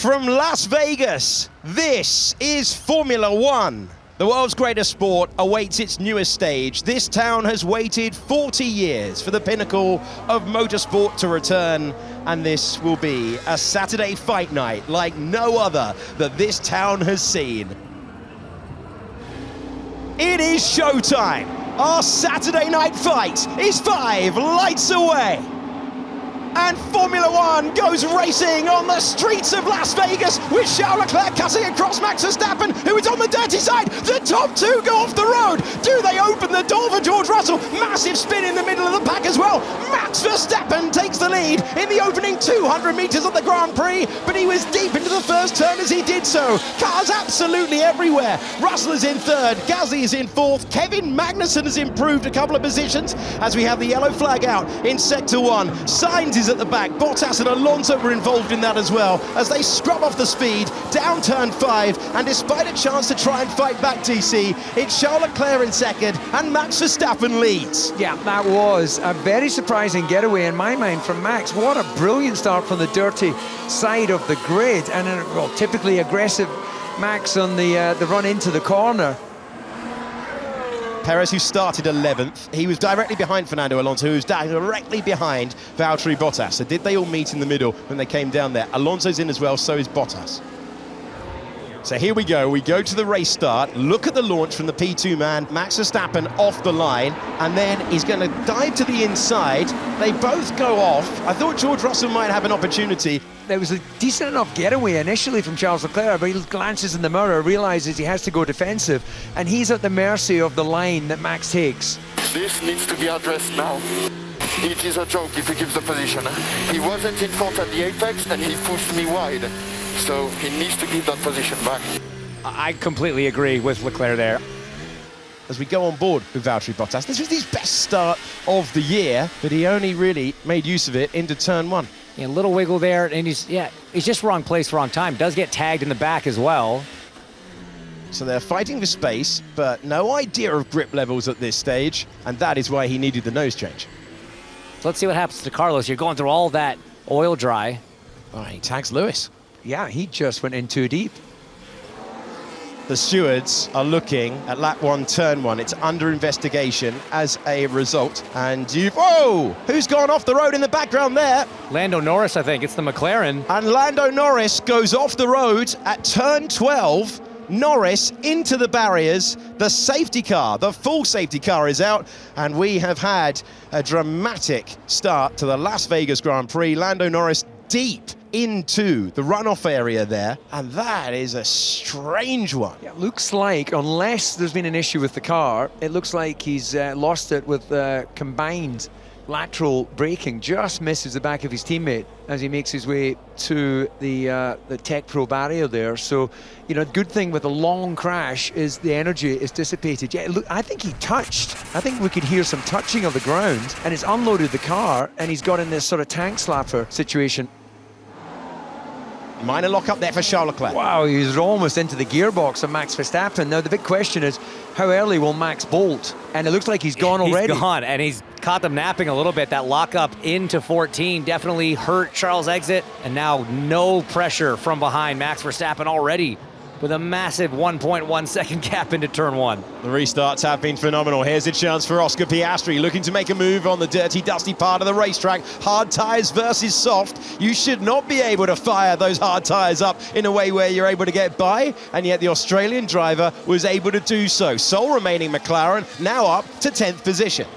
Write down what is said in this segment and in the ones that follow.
From Las Vegas, this is Formula One. The world's greatest sport awaits its newest stage. This town has waited 40 years for the pinnacle of motorsport to return, and this will be a Saturday fight night like no other that this town has seen. It is showtime. Our Saturday night fight is 5 lights away. And Formula One goes racing on the streets of Las Vegas with Charles Leclerc cutting across Max Verstappen, who is on the dirty side. The top two go off the road. Do they open the door for George Russell? Massive spin in the middle of the pack as well. Max Verstappen takes the lead in the opening 200 metres of the Grand Prix, but he was deep into the first turn as he did so. Cars absolutely everywhere. Russell is in third, Gasly is in fourth, Kevin Magnussen has improved a couple of positions as we have the yellow flag out in sector 1. Sainz is at the back. Bottas and Alonso were involved in that as well as they scrub off the speed down turn 5, and despite a chance to try and fight back, TC, it's Charles Leclerc in second and Max Verstappen leads. Yeah, that was a very surprising getaway in my mind from Max. What a brilliant start from the dirty side of the grid, and well, typically aggressive Max on the run into the corner. Perez, who started 11th, he was directly behind Fernando Alonso, who was directly behind Valtteri Bottas. So did they all meet in the middle when they came down there? Alonso's in as well, so is Bottas. So here we go to the race start. Look at the launch from the P2 man, Max Verstappen off the line, and then he's going to dive to the inside. They both go off. I thought George Russell might have an opportunity. There was a decent enough getaway initially from Charles Leclerc, but he glances in the mirror, realizes he has to go defensive, and he's at the mercy of the line that Max takes. This needs to be addressed now. It is a joke if he gives the position. He wasn't in front at the apex and he pushed me wide. So he needs to give that position back. I completely agree with Leclerc there. As we go on board with Valtteri Bottas, this was his best start of the year, but he only really made use of it into turn 1. Yeah, a little wiggle there, and he's just wrong place, wrong time. Does get tagged in the back as well. So they're fighting for space, but no idea of grip levels at this stage, and that is why he needed the nose change. So let's see what happens to Carlos. You're going through all that oil dry. Oh, he tags Lewis. Yeah, he just went in too deep. The stewards are looking at lap 1, turn 1. It's under investigation as a result. And whoa! Who's gone off the road in the background there? Lando Norris, I think. It's the McLaren. And Lando Norris goes off the road at turn 12. Norris into the barriers. The safety car, the full safety car is out. And we have had a dramatic start to the Las Vegas Grand Prix. Lando Norris deep into the runoff area there, and that is a strange one. Yeah, looks like, unless there's been an issue with the car, it looks like he's lost it with combined lateral braking. Just misses the back of his teammate as he makes his way to the Tech Pro barrier there. So, you know, good thing with a long crash is the energy is dissipated. Yeah, look, I think he touched. I think we could hear some touching of the ground, and it's unloaded the car, and he's got in this sort of tank slapper situation. Minor lock up there for Charles Leclerc. Wow, he's almost into the gearbox of Max Verstappen. Now, the big question is, how early will Max bolt? And it looks like he's gone already. He's gone, and he's caught them napping a little bit. That lockup into 14 definitely hurt Charles' exit. And now no pressure from behind. Max Verstappen already with a massive 1.1 second gap into turn 1. The restarts have been phenomenal. Here's a chance for Oscar Piastri, looking to make a move on the dirty, dusty part of the racetrack. Hard tyres versus soft. You should not be able to fire those hard tyres up in a way where you're able to get by, and yet the Australian driver was able to do so. Sole remaining McLaren, now up to 10th position.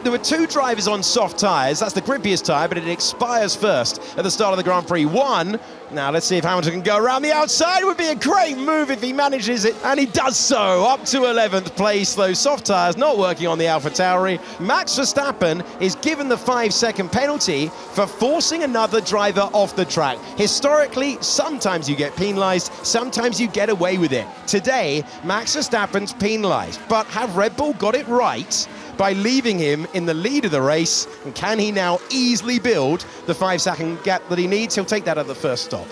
There were 2 drivers on soft tyres. That's the grippiest tyre, but it expires first at the start of the Grand Prix. 1. Now let's see if Hamilton can go around the outside. It would be a great move if he manages it, and he does so. Up to 11th place. Those soft tyres not working on the AlphaTauri. Max Verstappen is given the 5-second penalty for forcing another driver off the track. Historically, sometimes you get penalised, sometimes you get away with it. Today, Max Verstappen's penalised, but have Red Bull got it right by leaving him in the lead of the race? And can he now easily build the 5-second gap that he needs? He'll take that at the first stop.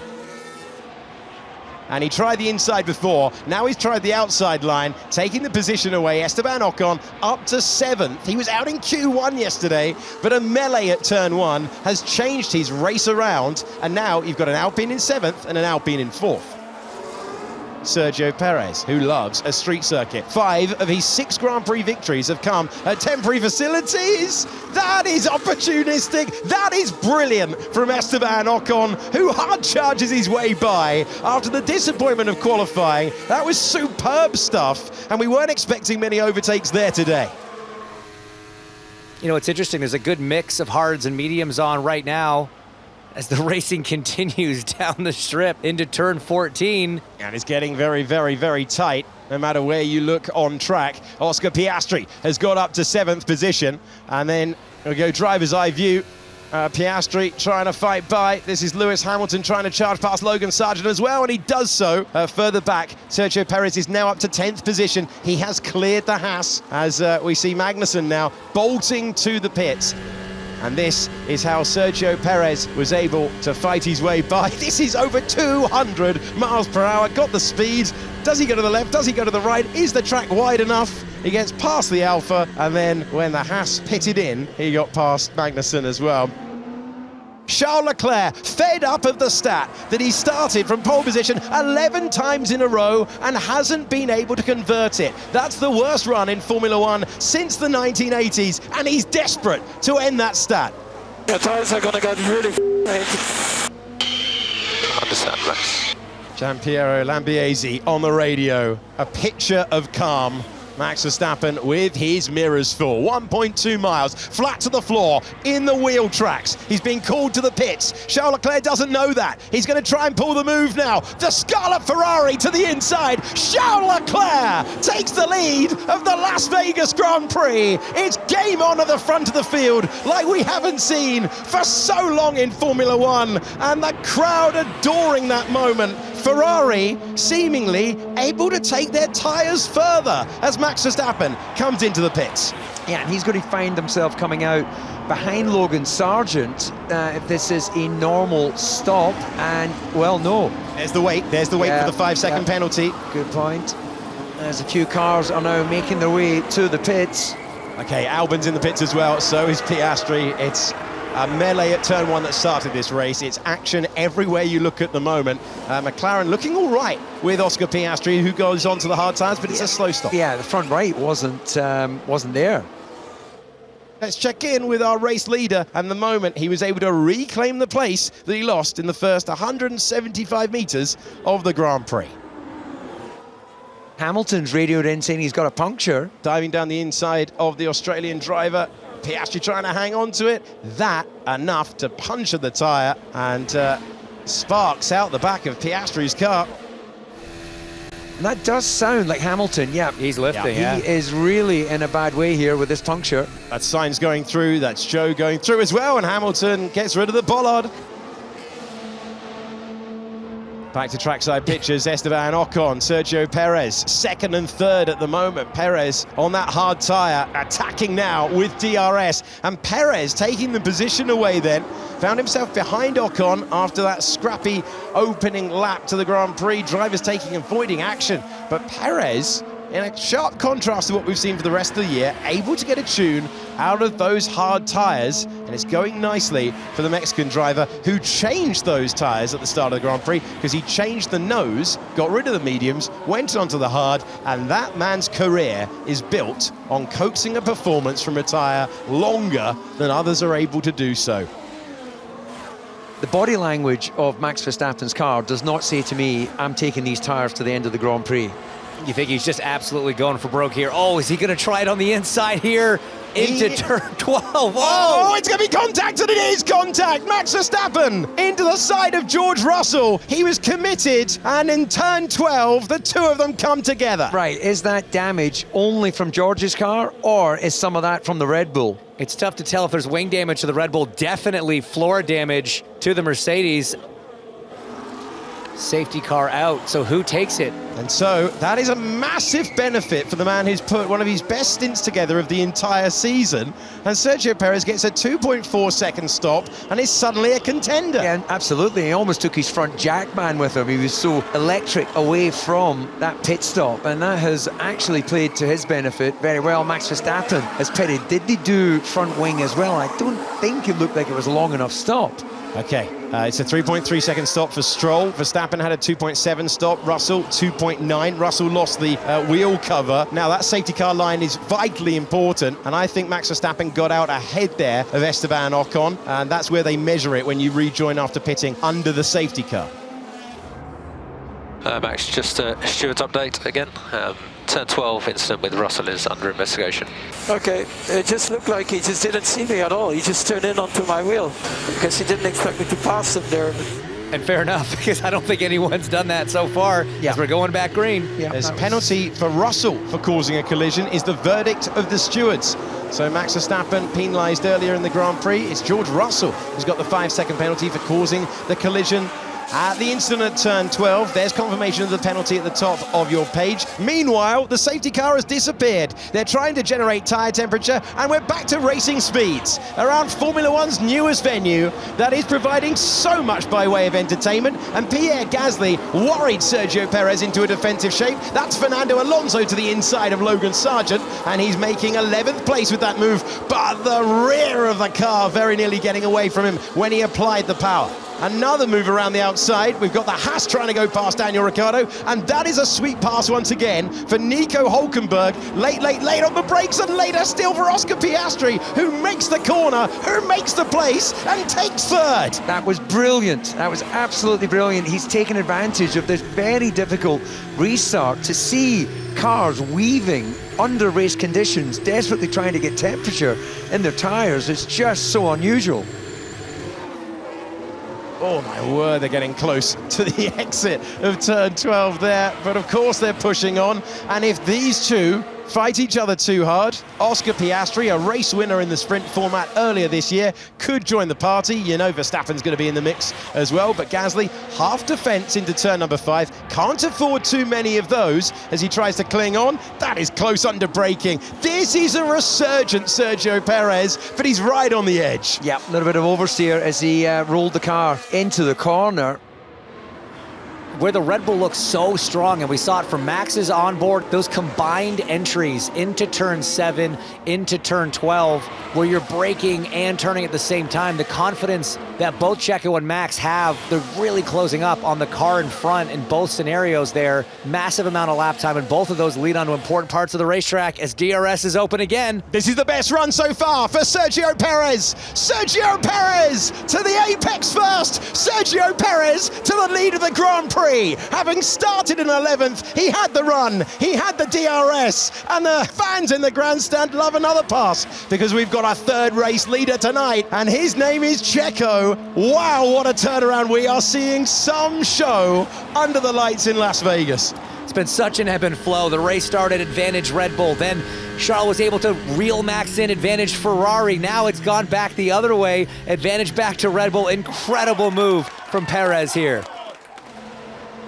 And he tried the inside before, now he's tried the outside line, taking the position away. Esteban Ocon up to 7th. He was out in Q1 yesterday, but a melee at turn 1 has changed his race around, and now you've got an Alpine in 7th and an Alpine in 4th. Sergio Perez, who loves a street circuit. 5 of his 6 Grand Prix victories have come at temporary facilities. That is opportunistic. That is brilliant from Esteban Ocon, who hard charges his way by after the disappointment of qualifying. That was superb stuff, and we weren't expecting many overtakes there today. You know, it's interesting. There's a good mix of hards and mediums on right now as the racing continues down the strip into turn 14. And it's getting very, very, very tight, no matter where you look on track. Oscar Piastri has got up to 7th position, and then we'll go driver's eye view. Piastri trying to fight by. This is Lewis Hamilton trying to charge past Logan Sargent as well, and he does so further back. Sergio Perez is now up to 10th position. He has cleared the Haas as we see Magnussen now bolting to the pits. And this is how Sergio Perez was able to fight his way by. This is over 200 miles per hour, got the speed. Does he go to the left? Does he go to the right? Is the track wide enough? He gets past the Alpha, and then when the Haas pitted in, he got past Magnussen as well. Charles Leclerc, fed up of the stat that he started from pole position 11 times in a row and hasn't been able to convert it. That's the worst run in Formula One since the 1980s, and he's desperate to end that stat. The tires are gonna get really Understand, Max. Giampiero Lambiase on the radio, a picture of calm. Max Verstappen with his mirrors full. 1.2 miles, flat to the floor, in the wheel tracks. He's been called to the pits. Charles Leclerc doesn't know that. He's going to try and pull the move now. The Scarlet Ferrari to the inside. Charles Leclerc takes the lead of the Las Vegas Grand Prix. It's game on at the front of the field like we haven't seen for so long in Formula One. And the crowd adoring that moment. Ferrari seemingly able to take their tyres further as Max Verstappen comes into the pits. Yeah, and he's going to find himself coming out behind Logan Sargent if this is a normal stop, and, well, no. There's the wait for the 5-second penalty. Good point. There's a few cars are now making their way to the pits. Okay, Albon's in the pits as well, so is Piastri. It's a melee at turn 1 that started this race. It's action everywhere you look at the moment. McLaren looking all right with Oscar Piastri, who goes on to the hard tyres, but it's a slow stop. Yeah, the front right wasn't there. Let's check in with our race leader and the moment he was able to reclaim the place that he lost in the first 175 metres of the Grand Prix. Hamilton's radioed in saying he's got a puncture. Diving down the inside of the Australian driver. Piastri trying to hang on to it. That enough to puncture the tyre, and sparks out the back of Piastri's car. And that does sound like Hamilton, yeah. He's lifting, yeah. He is really in a bad way here with this puncture. That's Sainz going through, that's Joe going through as well, and Hamilton gets rid of the bollard. Back to trackside pictures, Esteban Ocon, Sergio Perez, 2nd and 3rd at the moment. Perez on that hard tyre, attacking now with DRS. And Perez taking the position away then, found himself behind Ocon after that scrappy opening lap to the Grand Prix. Drivers taking and avoiding action. But Perez, in a sharp contrast to what we've seen for the rest of the year, able to get a tune out of those hard tyres, and it's going nicely for the Mexican driver who changed those tyres at the start of the Grand Prix, because he changed the nose, got rid of the mediums, went onto the hard, and that man's career is built on coaxing a performance from a tyre longer than others are able to do so. The body language of Max Verstappen's car does not say to me, I'm taking these tyres to the end of the Grand Prix. You think he's just absolutely going for broke here? Oh, is he going to try it on the inside here into turn 12? Oh, it's going to be contact, and it is contact. Max Verstappen into the side of George Russell. He was committed, and in turn 12, the two of them come together. Right, is that damage only from George's car, or is some of that from the Red Bull? It's tough to tell if there's wing damage to the Red Bull. Definitely floor damage to the Mercedes. Safety car out, so who takes it? And so that is a massive benefit for the man who's put one of his best stints together of the entire season. And Sergio Perez gets a 2.4 second stop and is suddenly a contender. Yeah, absolutely. He almost took his front jack man with him. He was so electric away from that pit stop, and that has actually played to his benefit very well. Max Verstappen has pitted. Did they do front wing as well? I don't think it looked like it was a long enough stop. Okay, it's a 3.3 second stop for Stroll. Verstappen had a 2.7 stop. Russell, 2.9. Russell lost the wheel cover. Now, that safety car line is vitally important, and I think Max Verstappen got out ahead there of Esteban Ocon, and that's where they measure it when you rejoin after pitting under the safety car. Max, just a stewards update again. Turn 12 incident with Russell is under investigation. Okay, it just looked like he just didn't see me at all. He just turned in onto my wheel because he didn't expect me to pass him there. And fair enough, because I don't think anyone's done that so far. Yeah. As we're going back green. Yeah, There's a penalty for Russell for causing a collision is the verdict of the stewards. So Max Verstappen penalised earlier in the Grand Prix. It's George Russell who's got the 5-second penalty for causing the collision. At the incident at turn 12, there's confirmation of the penalty at the top of your page. Meanwhile, the safety car has disappeared. They're trying to generate tyre temperature, and we're back to racing speeds around Formula One's newest venue that is providing so much by way of entertainment. And Pierre Gasly worried Sergio Perez into a defensive shape. That's Fernando Alonso to the inside of Logan Sargent, and he's making 11th place with that move. But the rear of the car very nearly getting away from him when he applied the power. Another move around the outside. We've got the Haas trying to go past Daniel Ricciardo, and that is a sweet pass once again for Nico Hülkenberg. Late on the brakes, and later still for Oscar Piastri, who makes the corner, who makes the place, and takes third. That was brilliant. That was absolutely brilliant. He's taken advantage of this very difficult restart to see cars weaving under race conditions, desperately trying to get temperature in their tyres. It's just so unusual. Oh my word, they're getting close to the exit of turn 12 there. But of course they're pushing on. And if these two fight each other too hard, Oscar Piastri, a race winner in the sprint format earlier this year, could join the party. You know Verstappen's going to be in the mix as well. But Gasly, half defence into turn number 5. Can't afford too many of those as he tries to cling on. That is close under braking. This is a resurgent Sergio Perez, but he's right on the edge. Yeah, a little bit of oversteer as he rolled the car into the corner. Where the Red Bull looks so strong, and we saw it from Max's onboard, those combined entries into turn 7, into turn 12, where you're braking and turning at the same time, the confidence that both Checo and Max have, they're really closing up on the car in front in both scenarios there. Massive amount of lap time, and both of those lead on to important parts of the racetrack as DRS is open again. This is the best run so far for Sergio Perez. Sergio Perez to the apex first. Sergio Perez to the lead of the Grand Prix. Having started in 11th, he had the run, he had the DRS, and the fans in the grandstand love another pass because we've got a third race leader tonight, and his name is Checo. Wow, what a turnaround. We are seeing some show under the lights in Las Vegas. It's been such an ebb and flow. The race started advantage Red Bull, then Charles was able to reel Max in, advantage Ferrari. Now it's gone back the other way, advantage back to Red Bull. Incredible move from Perez here.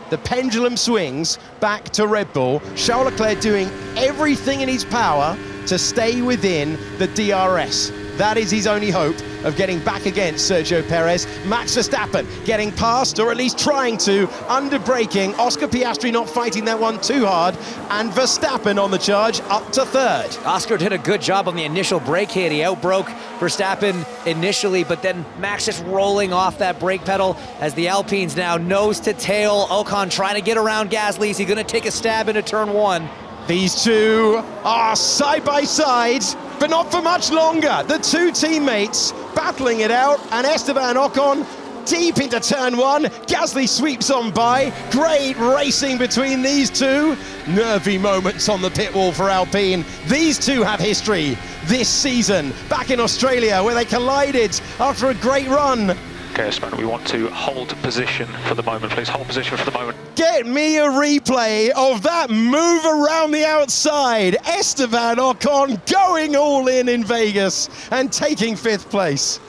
The pendulum swings back to Red Bull. Charles Leclerc doing everything in his power to stay within the DRS. That is his only hope of getting back against Sergio Perez. Max Verstappen getting past, or at least trying to, under braking. Oscar Piastri not fighting that one too hard, and Verstappen on the charge up to third. Oscar did a good job on the initial brake hit. He outbroke Verstappen initially, but then Max just rolling off that brake pedal as the Alpines now nose to tail. Ocon trying to get around Gasly. Is he going to take a stab into turn 1? These two are side by side, but not for much longer. The two teammates battling it out, and Esteban Ocon deep into turn 1. Gasly sweeps on by. Great racing between these two. Nervy moments on the pit wall for Alpine. These two have history this season, back in Australia, where they collided after a great run. Okay, Esteban, we want to hold position for the moment, please. Hold position for the moment. Get me a replay of that move around the outside. Esteban Ocon going all in Vegas and taking 5th place.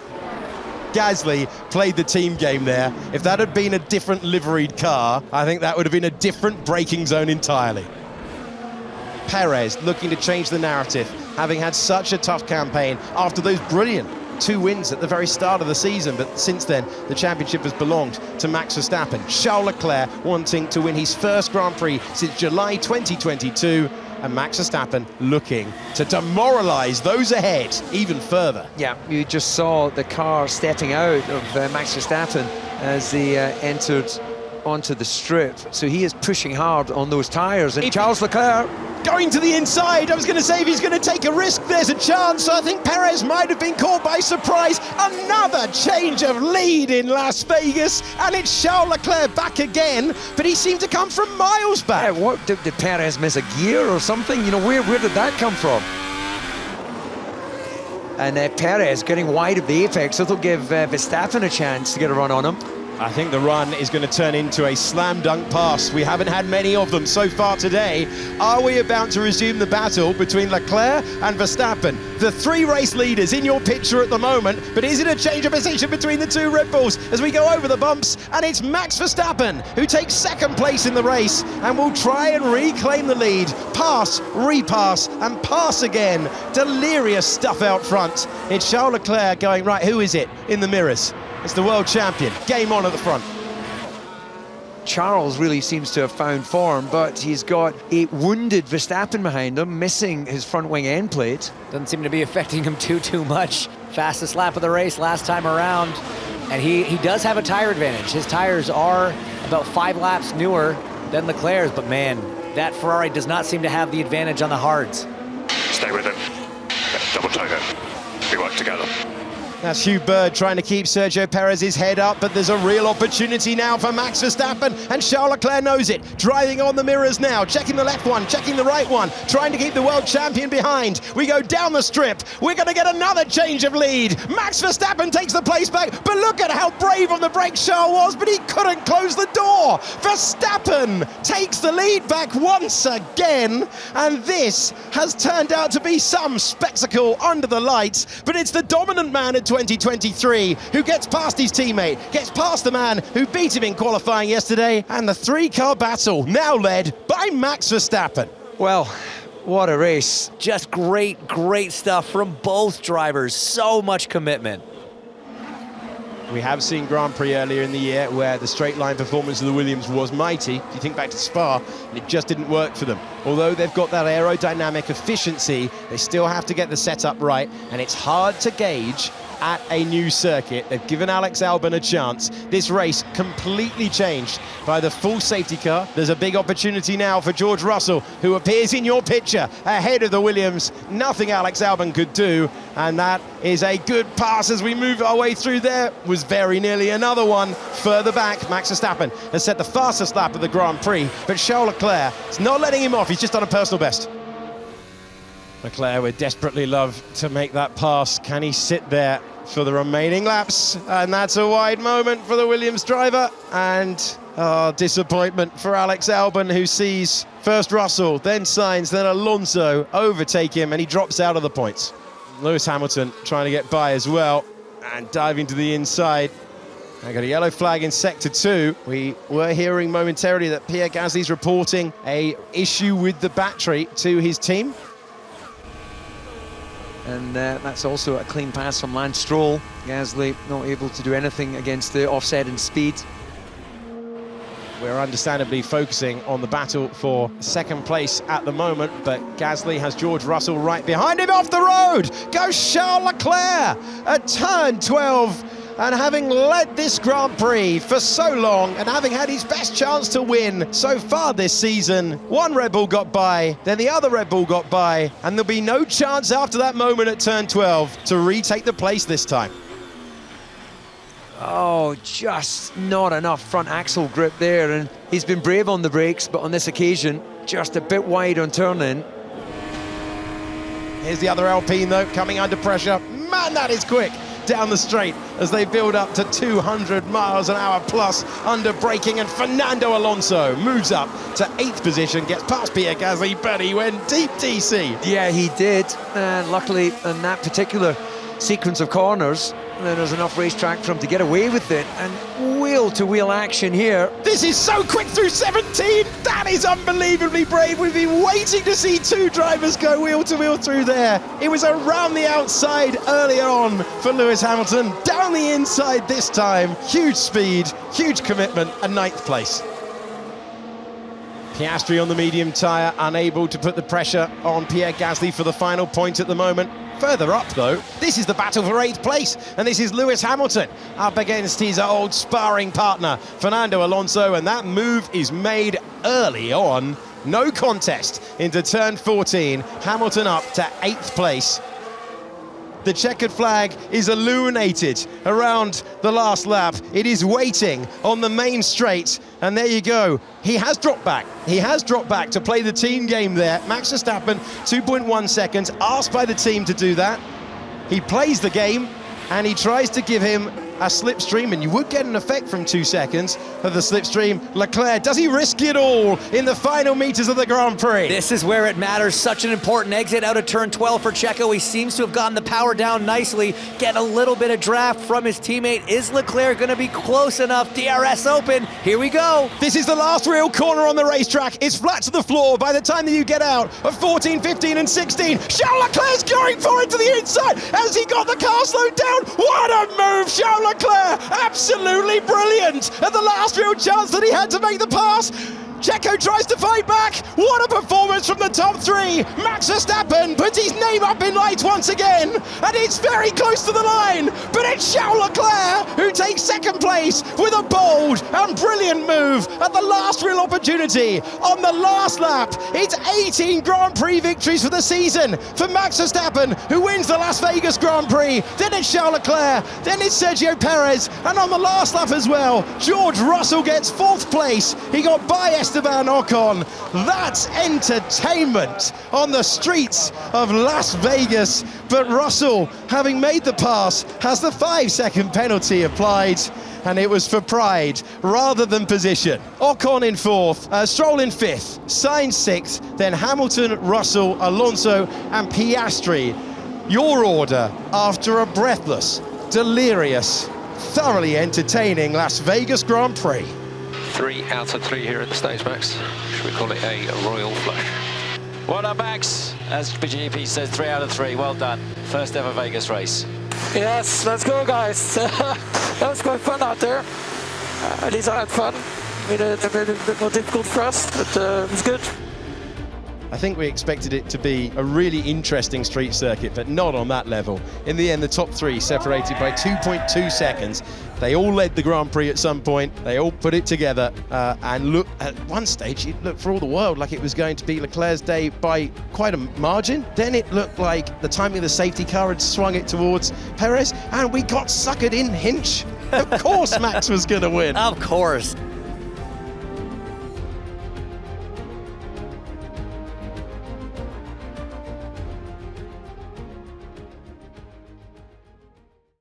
Gasly played the team game there. If that had been a different liveried car, I think that would have been a different braking zone entirely. Perez looking to change the narrative, having had such a tough campaign after those brilliant 2 wins at the very start of the season, but since then the championship has belonged to Max Verstappen. Charles Leclerc wanting to win his first Grand Prix since July 2022, and Max Verstappen looking to demoralise those ahead even further. Yeah, you just saw the car stepping out of Max Verstappen as they entered onto the strip, so he is pushing hard on those tyres, and Charles Leclerc going to the inside. I was going to say, if he's going to take a risk, there's a chance. I think Perez might have been caught by surprise. Another change of lead in Las Vegas, and it's Charles Leclerc back again, but he seemed to come from miles back. what did Perez miss a gear or something? You know, where did that come from? And Perez getting wide of the apex, so they'll give Verstappen a chance to get a run on him. I think the run is going to turn into a slam dunk pass. We haven't had many of them so far today. Are we about to resume the battle between Leclerc and Verstappen? The 3 race leaders in your picture at the moment, but is it a change of position between the 2 Red Bulls as we go over the bumps? And it's Max Verstappen who takes 2nd place in the race and will try and reclaim the lead. Pass, repass, and pass again. Delirious stuff out front. It's Charles Leclerc going, right, who is it in the mirrors? It's the world champion. Game on at the front. Charles really seems to have found form, but he's got a wounded Verstappen behind him, missing his front wing end plate. Doesn't seem to be affecting him too much. Fastest lap of the race last time around, and he does have a tire advantage. His tires are about 5 laps newer than Leclerc's, but man, that Ferrari does not seem to have the advantage on the hards. Stay with him. Double tiger. We work together. That's Hugh Bird trying to keep Sergio Perez's head up, but there's a real opportunity now for Max Verstappen, and Charles Leclerc knows it. Driving on the mirrors now, checking the left one, checking the right one, trying to keep the world champion behind. We go down the strip. We're going to get another change of lead. Max Verstappen takes the place back, but look at how brave on the brakes Charles was, but he couldn't close the door. Verstappen takes the lead back once again, and this has turned out to be some spectacle under the lights, but it's the dominant man at 2023 who gets past his teammate, gets past the man who beat him in qualifying yesterday, and the 3-car battle now led by Max Verstappen. Well, what a race. Just great stuff from both drivers. So much commitment. We have seen Grand Prix earlier in the year where the straight line performance of the Williams was mighty. If you think back to Spa, it just didn't work for them. Although they've got that aerodynamic efficiency, they still have to get the setup right, and it's hard to gauge at a new circuit. They've given Alex Albon a chance. This race completely changed by the full safety car. There's a big opportunity now for George Russell, who appears in your picture ahead of the Williams. Nothing Alex Albon could do, and that is a good pass as we move our way through. There was very nearly another one further back. Max Verstappen has set the fastest lap of the Grand Prix, but Charles Leclerc is not letting him off. He's just done a personal best. Leclerc would desperately love to make that pass. Can he sit there for the remaining laps? And that's a wide moment for the Williams driver, and disappointment for Alex Albon, who sees first Russell, then Sainz, then Alonso overtake him, and he drops out of the points. Lewis Hamilton trying to get by as well and diving to the inside. I got a yellow flag in Sector 2. We were hearing momentarily that Pierre Gasly's reporting a issue with the battery to his team. And that's also a clean pass from Lance Stroll. Gasly not able to do anything against the offset in speed. We're understandably focusing on the battle for second place at the moment, but Gasly has George Russell right behind him. Off the road goes Charles Leclerc at turn 12. And having led this Grand Prix for so long and having had his best chance to win so far this season, one Red Bull got by, then the other Red Bull got by, and there'll be no chance after that moment at turn 12 to retake the place this time. Oh, just not enough front axle grip there, and he's been brave on the brakes, but on this occasion, just a bit wide on turn-in. Here's the other Alpine though, coming under pressure. Man, that is quick down the straight as they build up to 200 miles an hour plus under braking, and Fernando Alonso moves up to 8th position, gets past Pierre Gasly, but he went deep DC. Yeah, he did, and luckily in that particular sequence of corners, And then there's enough racetrack for him to get away with it, and wheel-to-wheel action here. This is so quick through 17. That is unbelievably brave. We've been waiting to see two drivers go wheel-to-wheel through there. It was around the outside earlier on for Lewis Hamilton. Down the inside this time. Huge speed, huge commitment, and 9th place. Piastri on the medium tyre, unable to put the pressure on Pierre Gasly for the final point at the moment. Further up, though, this is the battle for 8th place, and this is Lewis Hamilton up against his old sparring partner, Fernando Alonso, and that move is made early on. No contest into turn 14. Hamilton up to 8th place. The checkered flag is illuminated around the last lap. It is waiting on the main straight, and there you go. He has dropped back. He has dropped back to play the team game there. Max Verstappen, 2.1 seconds, asked by the team to do that. He plays the game, and he tries to give him a slipstream, and you would get an effect from 2 seconds of the slipstream. Leclerc, does he risk it all in the final meters of the Grand Prix? This is where it matters. Such an important exit out of turn 12 for Checo. He seems to have gotten the power down nicely, getting a little bit of draft from his teammate. Is Leclerc going to be close enough? DRS open. Here we go. This is the last real corner on the racetrack. It's flat to the floor by the time that you get out of 14, 15 and 16. Charles Leclerc's going for it to the inside. Has he got the car slowed down? What a move, Charles Leclerc, absolutely brilliant at the last real chance that he had to make the pass. Checo tries to fight back. What a performance from the top three. Max Verstappen puts his name up in lights once again, and it's very close to the line, but it's Charles Leclerc who takes 2nd place with a bold and brilliant move at the last real opportunity on the last lap. It's 18 Grand Prix victories for the season for Max Verstappen, who wins the Las Vegas Grand Prix. Then it's Charles Leclerc, then it's Sergio Perez, and on the last lap as well, George Russell gets 4th place. He got by Esteban Ocon. That's entertainment on the streets of Las Vegas. But Russell, having made the pass, has the 5-second penalty applied, and it was for pride rather than position. Ocon in 4th, Stroll in 5th, Sainz 6th, then Hamilton, Russell, Alonso and Piastri. Your order after a breathless, delirious, thoroughly entertaining Las Vegas Grand Prix. 3 out of 3 here in the States, Max. Should we call it a royal flush? Well done, Max. As BGP says, 3 out of 3. Well done. First ever Vegas race. Yes, let's go, guys. That was quite fun out there. At least I had fun. Made it a bit more difficult for us, but it was good. I think we expected it to be a really interesting street circuit, but not on that level. In the end, the top 3 separated by 2.2 seconds. They all led the Grand Prix at some point. They all put it together and look at one stage, it looked for all the world like it was going to be Leclerc's day by quite a margin. Then it looked like the timing of the safety car had swung it towards Perez, and we got suckered in Hinch. Of course Max was going to win. Of course.